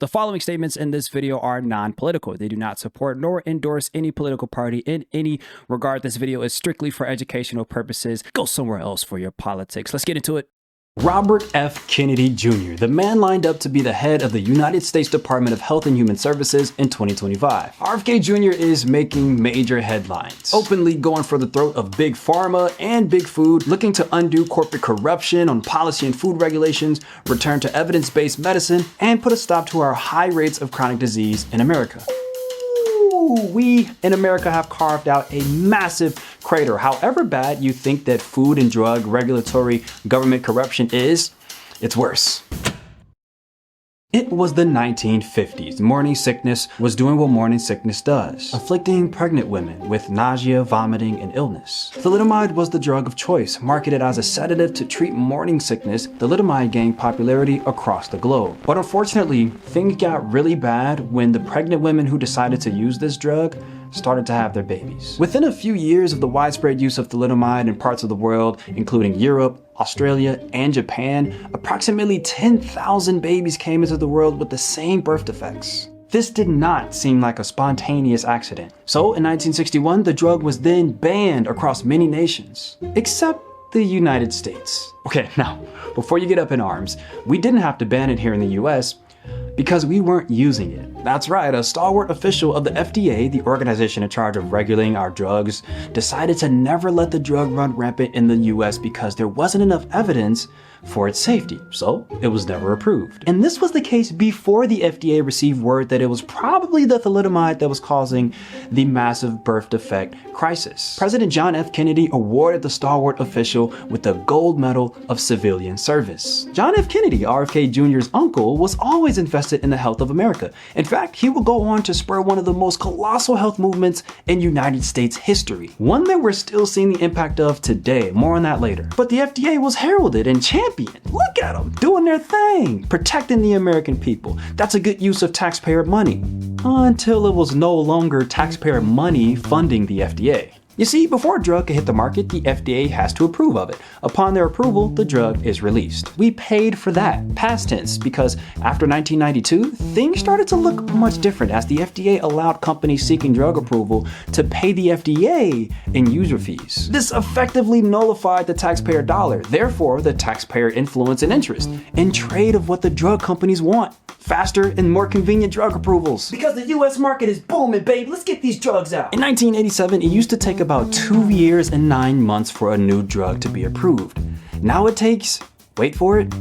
The following statements in this video are non-political. They do not support nor endorse any political party in any regard. This video is strictly for educational purposes. Go somewhere else for your politics. Let's get into it. Robert F. Kennedy Jr., the man lined up to be the head of the United States Department of Health and Human Services in 2025. RFK Jr. is making major headlines, openly going for the throat of big pharma and big food, looking to undo corporate corruption on policy and food regulations, return to evidence-based medicine, and put a stop to our high rates of chronic disease in America. We in America have carved out a massive crater. However bad you think that food and drug regulatory government corruption is, it's worse. It was the 1950s. Morning sickness was doing what morning sickness does, afflicting pregnant women with nausea, vomiting, and illness. Thalidomide was the drug of choice. Marketed as a sedative to treat morning sickness, thalidomide gained popularity across the globe. But unfortunately, things got really bad when the pregnant women who decided to use this drug started to have their babies. Within a few years of the widespread use of thalidomide in parts of the world, including Europe, Australia, and Japan, approximately 10,000 babies came into the world with the same birth defects. This did not seem like a spontaneous accident. So in 1961, the drug was then banned across many nations, except the United States. Okay, now, before you get up in arms, we didn't have to ban it here in the US because we weren't using it. That's right, a stalwart official of the FDA, the organization in charge of regulating our drugs, decided to never let the drug run rampant in the US because there wasn't enough evidence for its safety, so it was never approved. And this was the case before the FDA received word that it was probably the thalidomide that was causing the massive birth defect crisis. President John F. Kennedy awarded the stalwart official with the Gold Medal of Civilian Service. John F. Kennedy, RFK Jr.'s uncle, was always invested in the health of America. In fact, he would go on to spur one of the most colossal health movements in United States history, one that we're still seeing the impact of today. More on that later. But the FDA was heralded and championed. Look at them doing their thing, protecting the American people. That's a good use of taxpayer money. Until it was no longer taxpayer money funding the FDA. You see, before a drug can hit the market, the FDA has to approve of it. Upon their approval, the drug is released. We paid for that, past tense, because after 1992, things started to look much different as the FDA allowed companies seeking drug approval to pay the FDA in user fees. This effectively nullified the taxpayer dollar, therefore the taxpayer influence and interest, in trade of what the drug companies want. Faster and more convenient drug approvals. Because the US market is booming, babe. Let's get these drugs out. In 1987, it used to take about 2 years and 9 months for a new drug to be approved. Now it takes, wait for it,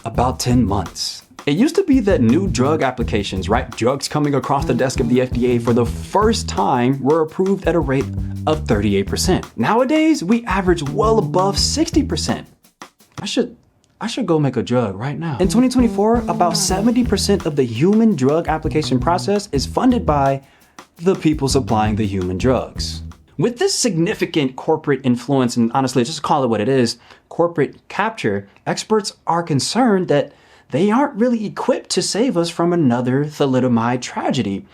about 10 months. It used to be that new drug applications, right, drugs coming across the desk of the FDA for the first time, were approved at a rate of 38%. Nowadays, we average well above 60%. I should go make a drug right now. In 2024, about 70% of the human drug application process is funded by the people supplying the human drugs. With this significant corporate influence, and honestly, just call it what it is, corporate capture, experts are concerned that they aren't really equipped to save us from another thalidomide tragedy.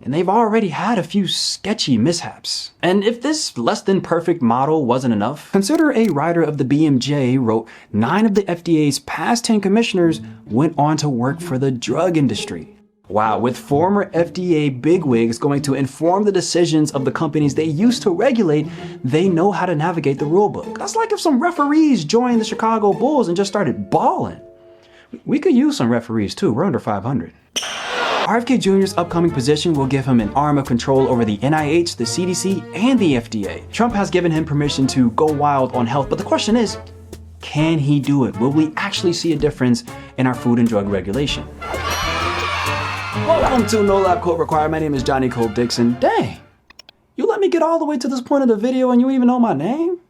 And they've already had a few sketchy mishaps. And if this less than perfect model wasn't enough, consider a writer of the BMJ wrote 9 of the FDA's past 10 commissioners went on to work for the drug industry. Wow, with former FDA bigwigs going to inform the decisions of the companies they used to regulate, they know how to navigate the rulebook. That's like if some referees joined the Chicago Bulls and just started balling. We could use some referees too, we're under 500. RFK Jr.'s upcoming position will give him an arm of control over the NIH, the CDC, and the FDA. Trump has given him permission to go wild on health, but the question is, can he do it? Will we actually see a difference in our food and drug regulation? Welcome to No Lab Coat Required. My name is Johnny Cole Dixon. Dang, you let me get all the way to this point of the video and you even know my name?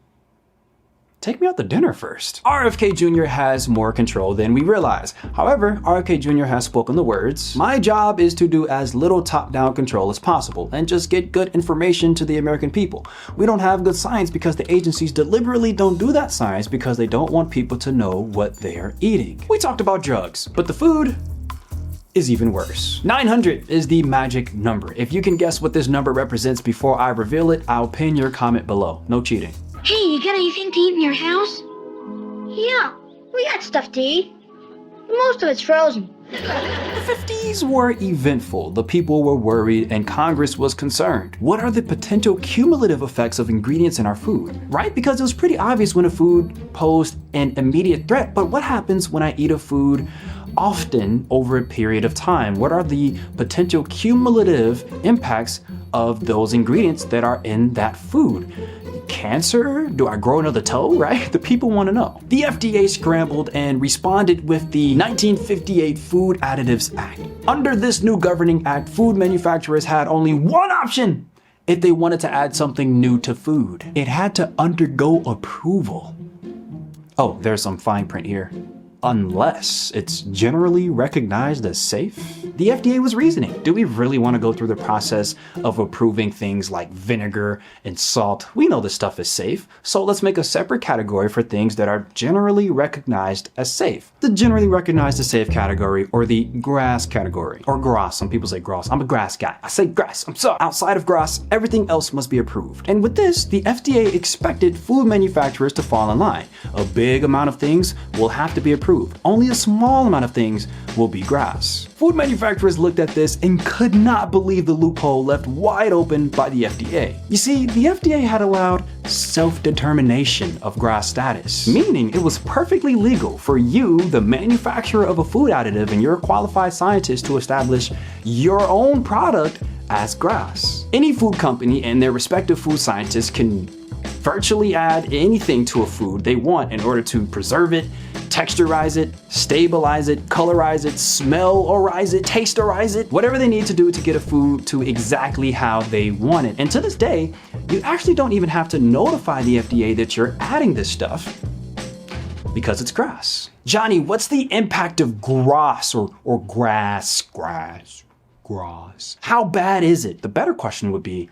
Take me out to dinner first. RFK Jr. has more control than we realize. However, RFK Jr. has spoken the words, "My job is to do as little top-down control as possible and just get good information to the American people. We don't have good science because the agencies deliberately don't do that science because they don't want people to know what they're eating." We talked about drugs, but the food is even worse. 900 is the magic number. If you can guess what this number represents before I reveal it, I'll pin your comment below. No cheating. Hey, you got anything to eat in your house? Yeah, we got stuff to eat. But most of it's frozen. 50s were eventful. The people were worried and Congress was concerned. What are the potential cumulative effects of ingredients in our food, right? Because it was pretty obvious when a food posed an immediate threat, but what happens when I eat a food often over a period of time? What are the potential cumulative impacts of those ingredients that are in that food? Cancer? Do I grow another toe, right? The people want to know. The FDA scrambled and responded with the 1958 Food Additives Act. Under this new governing act, food manufacturers had only one option if they wanted to add something new to food. It had to undergo approval. Oh, there's some fine print here. Unless it's generally recognized as safe. The FDA was reasoning, do we really want to go through the process of approving things like vinegar and salt? We know this stuff is safe, so let's make a separate category for things that are generally recognized as safe. The generally recognized as safe category, or the GRAS category, or GRAS. Some people say GRAS. I'm a GRAS guy. I say GRAS. I'm sorry. Outside of GRAS, everything else must be approved. And with this, the FDA expected food manufacturers to fall in line. A big amount of things will have to be approved. Only a small amount of things will be GRAS. Food manufacturers looked at this and could not believe the loophole left wide open by the FDA. You see, the FDA had allowed self-determination of GRAS status, meaning it was perfectly legal for you, the manufacturer of a food additive, and your qualified scientist to establish your own product as GRAS. Any food company and their respective food scientists can virtually add anything to a food they want in order to preserve it, texturize it, stabilize it, colorize it, smell-orize it, taste-orize it, whatever they need to do to get a food to exactly how they want it. And to this day, you actually don't even have to notify the FDA that you're adding this stuff because it's GRAS. Johnny, what's the impact of GRAS or GRAS? How bad is it? The better question would be,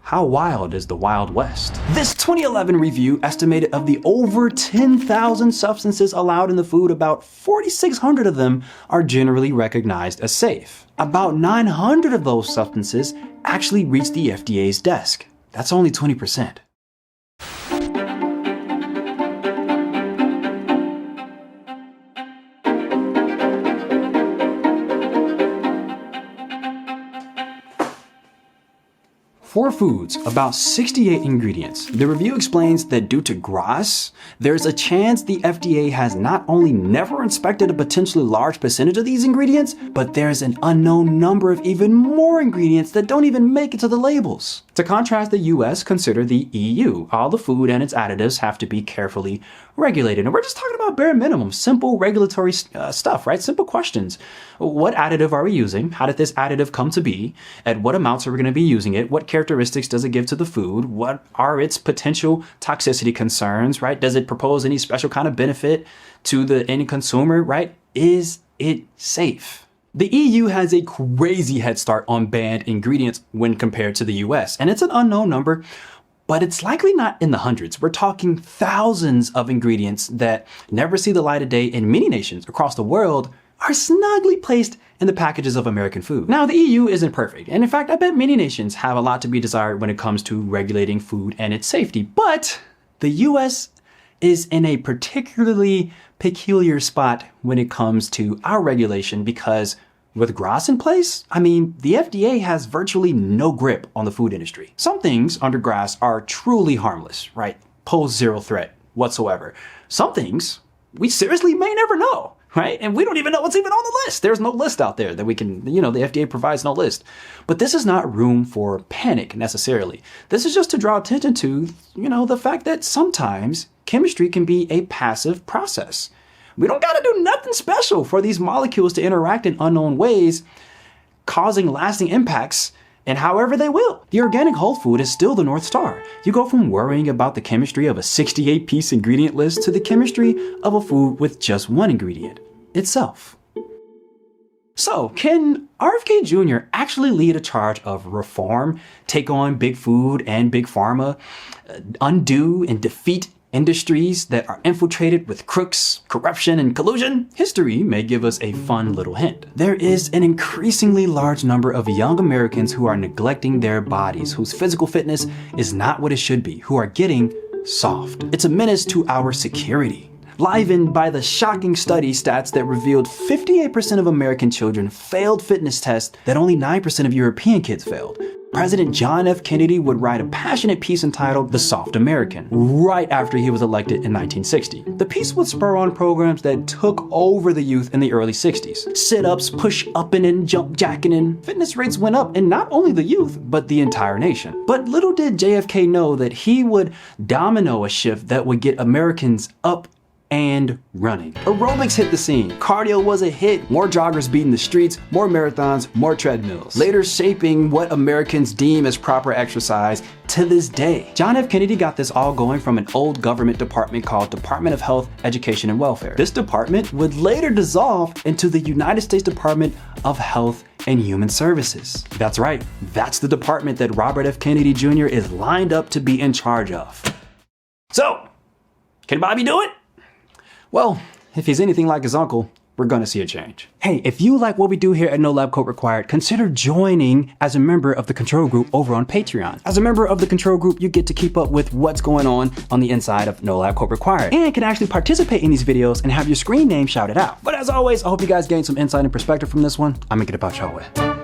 how wild is the Wild West? This 2011 review estimated of the over 10,000 substances allowed in the food, about 4,600 of them are generally recognized as safe. About 900 of those substances actually reached the FDA's desk. That's only 20%. For foods, about 68 ingredients. The review explains that due to GRAS, there's a chance the FDA has not only never inspected a potentially large percentage of these ingredients, but there's an unknown number of even more ingredients that don't even make it to the labels. To contrast, the US, consider the EU. All the food and its additives have to be carefully regulated. And we're just talking about bare minimum, simple regulatory stuff, right? Simple questions. What additive are we using? How did this additive come to be? At what amounts are we going to be using it? What characteristics does it give to the food? What are its potential toxicity concerns, right? Does it propose any special kind of benefit to the end consumer, right? Is it safe? The EU has a crazy head start on banned ingredients when compared to the US, and it's an unknown number, but it's likely not in the hundreds. We're talking thousands of ingredients that never see the light of day in many nations across the world are snugly placed in the packages of American food. Now, the EU isn't perfect, and in fact, I bet many nations have a lot to be desired when it comes to regulating food and its safety, but the US is in a particularly peculiar spot when it comes to our regulation because with GRAS in place, the FDA has virtually no grip on the food industry. Some things under GRAS are truly harmless, right? Pose zero threat whatsoever. Some things we seriously may never know, right? And we don't even know what's even on the list. There's no list out there that we can, the FDA provides no list. But this is not room for panic necessarily. This is just to draw attention to, the fact that sometimes chemistry can be a passive process. We don't gotta do nothing special for these molecules to interact in unknown ways, causing lasting impacts, and however they will. The organic whole food is still the North Star. You go from worrying about the chemistry of a 68-piece ingredient list to the chemistry of a food with just one ingredient, itself. So, can RFK Jr. actually lead a charge of reform, take on big food and big pharma, undo and defeat industries that are infiltrated with crooks, corruption, and collusion? History may give us a fun little hint. There is an increasingly large number of young Americans who are neglecting their bodies, whose physical fitness is not what it should be, who are getting soft. It's a menace to our security. livened by the shocking study stats that revealed 58% of American children failed fitness tests that only 9% of European kids failed. President John F. Kennedy would write a passionate piece entitled The Soft American right after he was elected in 1960. The piece would spur on programs that took over the youth in the early 60s. Sit-ups, push-upping and jump-jacking, and fitness rates went up in not only the youth, but the entire nation. But little did JFK know that he would domino a shift that would get Americans up and running. Aerobics hit the scene. Cardio was a hit. More joggers beating the streets, more marathons, more treadmills. Later shaping what Americans deem as proper exercise to this day. John F. Kennedy got this all going from an old government department called Department of Health, Education, and Welfare. This department would later dissolve into the United States Department of Health and Human Services. That's right, that's the department that Robert F. Kennedy Jr. is lined up to be in charge of. So, can Bobby do it? Well, if he's anything like his uncle, we're gonna see a change. Hey, if you like what we do here at No Lab Coat Required, consider joining as a member of the Control Group over on Patreon. As a member of the Control Group, you get to keep up with what's going on the inside of No Lab Coat Required, and can actually participate in these videos and have your screen name shouted out. But as always, I hope you guys gained some insight and perspective from this one. I'm gonna get about y'all way.